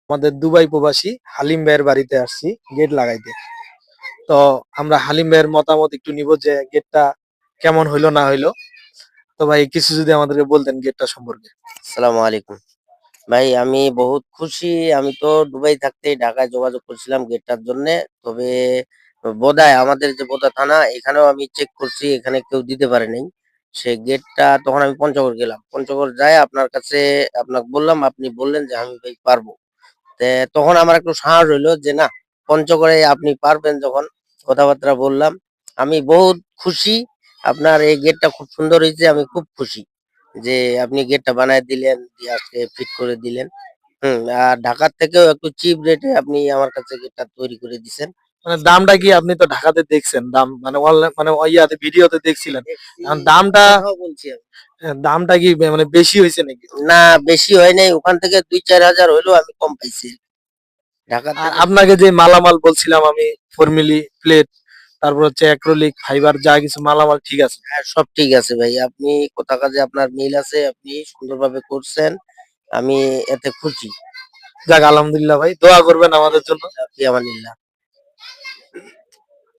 আমাদের দুবাই প্রবাসী হালিম ভাইয়ের বাড়িতে আসছি গেট লাগাইতে। তো আমরা হালিম ভাইয়ের মতামত একটু নিব যে গেটটা কেমন হইলো না হইলো। তো ভাই কিছু যদি আমাদেরকে বলতেন গেটটা সম্পর্কে। আসসালামু আলাইকুম ভাই, আমি বহুত খুশি। আমি তো দুবাই থাকতেই ঢাকায় যোগাযোগ করছিলাম গেটটার জন্য। তবে বোদায় আমাদের যে বোদা থানা, এখানেও আমি চেক করছি, এখানে কেউ দিতে পারে নাই সেই গেটটা। তখন আমি পঞ্চগড় গেলাম, পঞ্চগড় যায় আপনার কাছে আপনাকে বললাম, আপনি বললেন যে আমি ভাই পারবো। তখন আমার একটু সাহস হইলো যে না, পঞ্চগড়ে আপনি পারবেন। যখন কথাবার্তা বললাম, আমি বহুত খুশি। আপনার এই গেটটা খুব সুন্দর হয়েছে, আমি খুব খুশি যে আপনি গেটটা বানায় দিলেন, দিয়ে আজকে ফিট করে দিলেন। আর ঢাকার থেকেও একটু চিপ রেটে আপনি আমার কাছে গেটটা তৈরি করে দিছেন। মানে দামটা কি আপনি তো ঢাকাতে দেখছেন, দাম মানে অনলাইন মানে ইয়াতে ভিডিওতে দেখছিলেন, দেখছি, এখন দামটা কথাও বলছি আমি। দামটা কি মানে বেশি হয়েছে নাকি? না, বেশি হয় নাই, ওখান থেকে ২-৪ হাজার হইলেও আমি কম পাইছি ঢাকা আর থেকে। আপনাকে যে মালামাল বলছিলাম আমি, ফর্মিলি প্লেট, তারপর হচ্ছে অ্যাক্রিলিক ফাইবার, যা কিছু মালামাল ঠিক আছে? হ্যাঁ, সব ঠিক আছে ভাই, আপনি কোথা কাজে আপনার মিল আছে, আপনি সুন্দরভাবে করছেন। আমি এতে খুশি। যাক আলহামদুলিল্লাহ ভাই, দোয়া করবেন আমাদের জন্য। ফি আমানিল্লাহ।